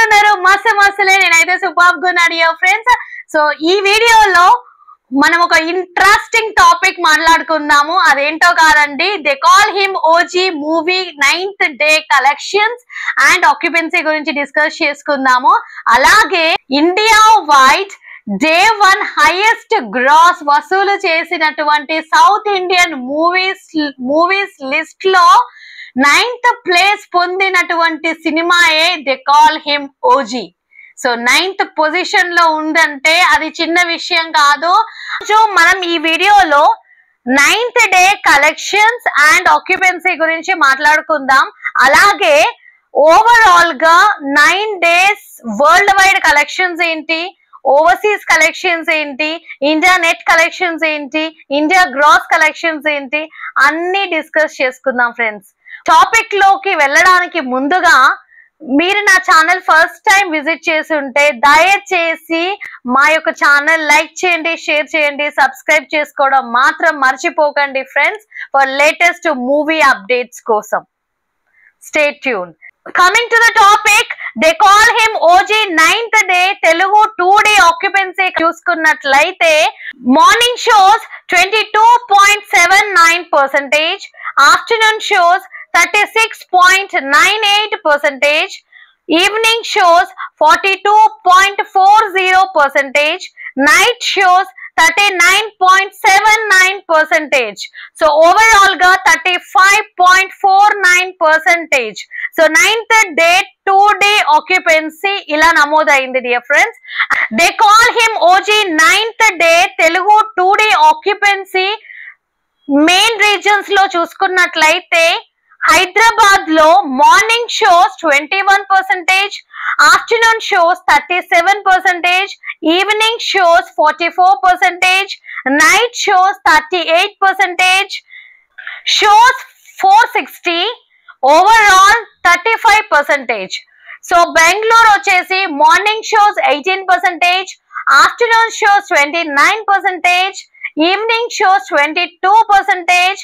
ఎట్లున్నారు? మస్తు మస్తులే. నేనైతే సూపర్ గా ఉన్నాను డియర్ ఫ్రెండ్స్. సో ఈ వీడియోలో మనం ఒక ఇంట్రెస్టింగ్ టాపిక్ మాట్లాడుకుందాము. అదేంటో కాదండి, they call him OG movie 9th day collections and occupancy గురించి డిస్కస్ చేసుకుందాము. అలాగే India wide day 1 highest gross వసూలు చేసినటువంటి సౌత్ ఇండియన్ మూవీస్ లిస్ట్ లో 9th ప్లేస్ పొందినటువంటి సినిమాయే they call him OG. So 9th position లో ఉందంటే అది చిన్న విషయం కాదు. సో మనం ఈ వీడియోలో 9th day collections and occupancy గురించి మాట్లాడుకుందాం. అలాగే ఓవరాల్ గా 9 days వరల్డ్ వైడ్ కలెక్షన్స్ ఏంటి, ఓవర్సీస్ కలెక్షన్స్ ఏంటి, ఇండియా నెట్ కలెక్షన్స్ ఏంటి, ఇండియా గ్రాస్ కలెక్షన్స్ ఏంటి, అన్ని డిస్కస్ చేసుకుందాం ఫ్రెండ్స్. టాపిక్ లోకి వెళ్ళడానికి ముందుగా మీరు నా ఛానల్ ఫస్ట్ టైం విజిట్ చేసి ఉంటే దయచేసి మా యొక్క ఛానల్ లైక్ చేయండి, షేర్ చేయండి, సబ్స్క్రైబ్ చేసుకోవడం మాత్రం మర్చిపోకండి friends, for latest movie updates కోసం. Stay tune. Coming to the topic, they call him OG 9th day Telugu 2 day occupancy చూసుకున్నట్లయితే morning shows 22.79%, afternoon shows 36.98%, evening shows 42.40%, night shows 39.79%. So overall ga 35.49%. So 9th day 2 day occupancy ila namodaindi dear friends. They call him OG 9th day Telugu 2 day occupancy main regions lo చూసుకున్నట్లయితే హైదరాబాద్ లో morning shows 21%, afternoon shows 37%, evening shows 44%, night shows 38%, shows 460, overall 35%. So Bengaluru వచ్చేసి morning shows 18%, afternoon shows 29%, evening shows 22%,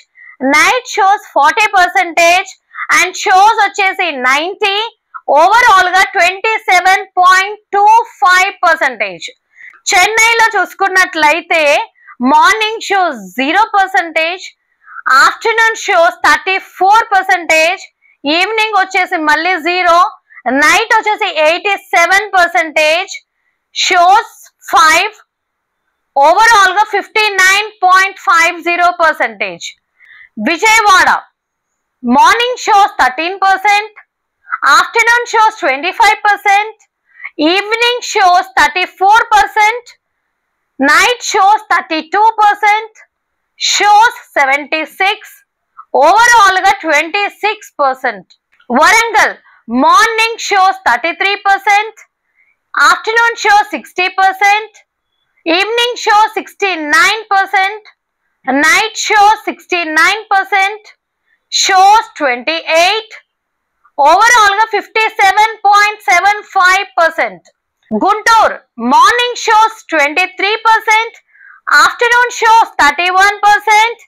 night shows 40%, and shows వచ్చేసి 90, overall గా 27.25%. చెన్నైలో చూసుకున్నట్లయితే morning shows 0%, afternoon shows 34%, evening వచ్చేసి మళ్ళీ 0, night వచ్చేసి 87%, షోస్ 5, ఓవరాల్ గా 59.50%. Vijayawada morning shows 13%, afternoon shows 25%, evening shows 34%, night shows 32%, shows 76, overall గా 26%. Warangal morning shows 33%, afternoon shows 60%, evening shows 69%, night shows 69%, shows 28, overall ga 57.75%. Guntur morning shows 23%, afternoon shows 31%,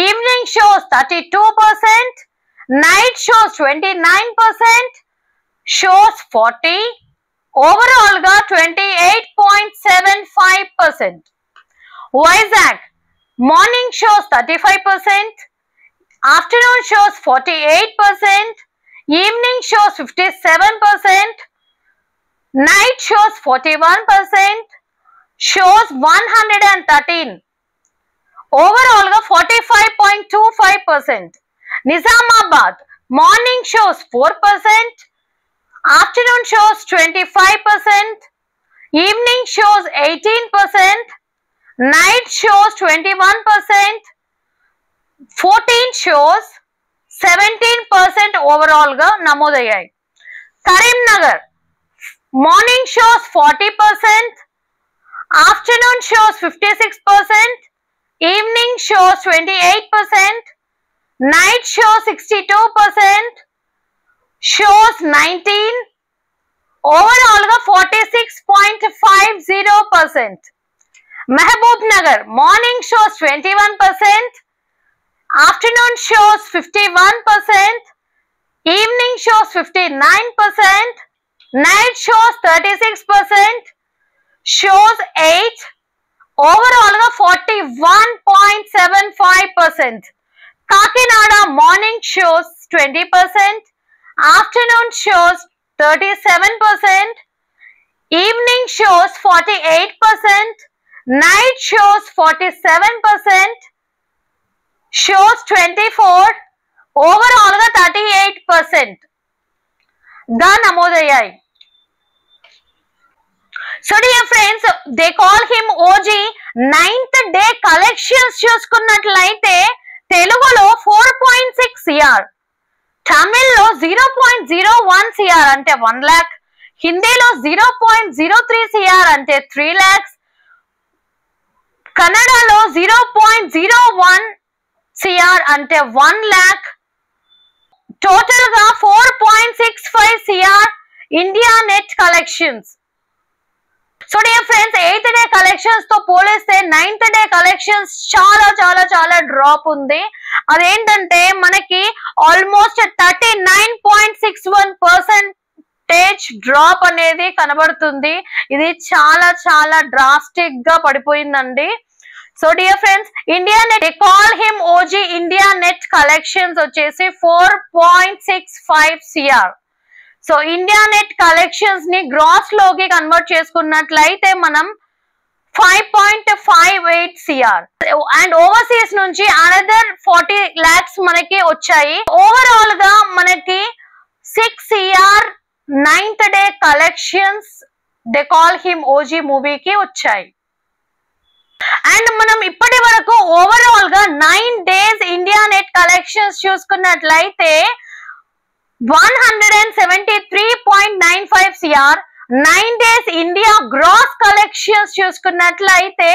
evening shows 32%, night shows 29%, shows 40, overall ga 28.75%. Vizag morning shows 35%, afternoon shows 48%, evening shows 57%, night shows 41%, shows 113, overall గా 45.25%. Nizamabad morning shows 4%, afternoon shows 25%, evening shows 18%, night shows 21%, 14 shows 17% overall ga namodayayi. Karimnagar morning shows 40%, afternoon shows 56%, evening shows 28%, night shows 62%, shows 19, overall ga 46.50%. Mehboob Nagar morning shows 21%, afternoon shows 51%, evening shows 59%, Night shows 36%, shows 8, overall 41.75%. Kakinada morning shows 20%, afternoon shows 37%, evening shows 48%, night shows 47%, shows 24, overall 38% గా నమోదయ్యాయి. So dear friends, they call him OG. 9th day collections చూసుకున్నట్లయితే తెలుగులో 4.6 CR, తమిళ్లో 0.01 CR అంటే 1 lakh, హిందీలో 0.03 CR అంటే 3 lakhs, కన్నడలో 0.01 CR అంటే 1 lakh, టోటల్ గా 4.65 CR India net collections. So dear friends, 8th day collections తో పోలిస్తే 9th డే కలెక్షన్స్ చాలా చాలా చాలా డ్రాప్ ఉంది. అదేంటంటే మనకి ఆల్మోస్ట్ 39.61% డ్రాప్ అనేది కనబడుతుంది. ఇది చాలా చాలా డ్రాస్టిక్ గా పడిపోయిందండి. So dear friends, India net, they call him OG. India net collections వచ్చేసి 4.65 CR. So India net collections ని గ్రాస్ లోకి కన్వర్ట్ చేసుకున్నట్లయితే మనం 5.58 CR. అండ్ ఓవర్సీస్ నుంచి అనదర్ 40 lakhs మనకి వచ్చాయి. ఓవరాల్ గా మనకి 6 CR 9th day collections they call him OG మూవీకి వచ్చాయి. అండ్ మనం ఇప్పటి వరకు ఓవరాల్ గా 9 days ఇండియా నెట్ కలెక్షన్స్ చూసుకున్నట్లయితే 173.95 CR, 9 days India gross collections చూసుకున్నట్లయితే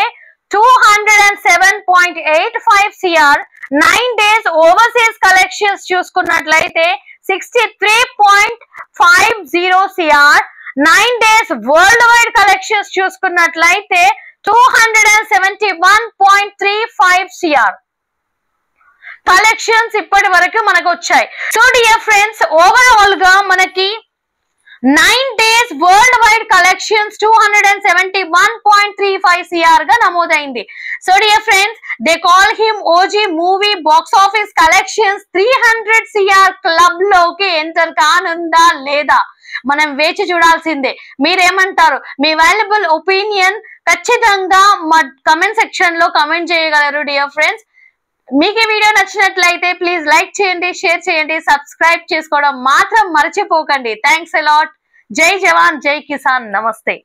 207.85 CR, 9 days ఓవర్సీస్ కలెక్షన్స్ చూసుకున్నట్లయితే 63.50 CR, 9 days world wide collections చూసుకున్నట్లయితే 271.35 CR కలెక్షన్స్ ఇప్పటి వరకు మనకు వచ్చాయి. సో డియర్ ఫ్రెండ్స్, ఓవరాల్ గా మనకి 9 days world wide collections 271.35 CR గా నమోదైంది. So dear friends, they call him OG movie box office collections 300 CR club లోకి ఎంటర్ కానుందా లేదా మనం వేచి చూడాల్సిందే. మీరేమంటారు? మీ వాల్యుబుల్ ఒపీనియన్ ఖచ్చితంగా మా కమెంట్ సెక్షన్ లో కమెంట్ చేయగలరు డియర్ ఫ్రెండ్స్. మీకు ఈ వీడియో నచ్చినట్లయితే ప్లీజ్ లైక్ చేయండి, షేర్ చేయండి, సబ్స్క్రైబ్ చేసుకోవడం మాత్రం మర్చిపోకండి. Thanks a lot. జై జవాన్, జై కిసాన్, నమస్తే.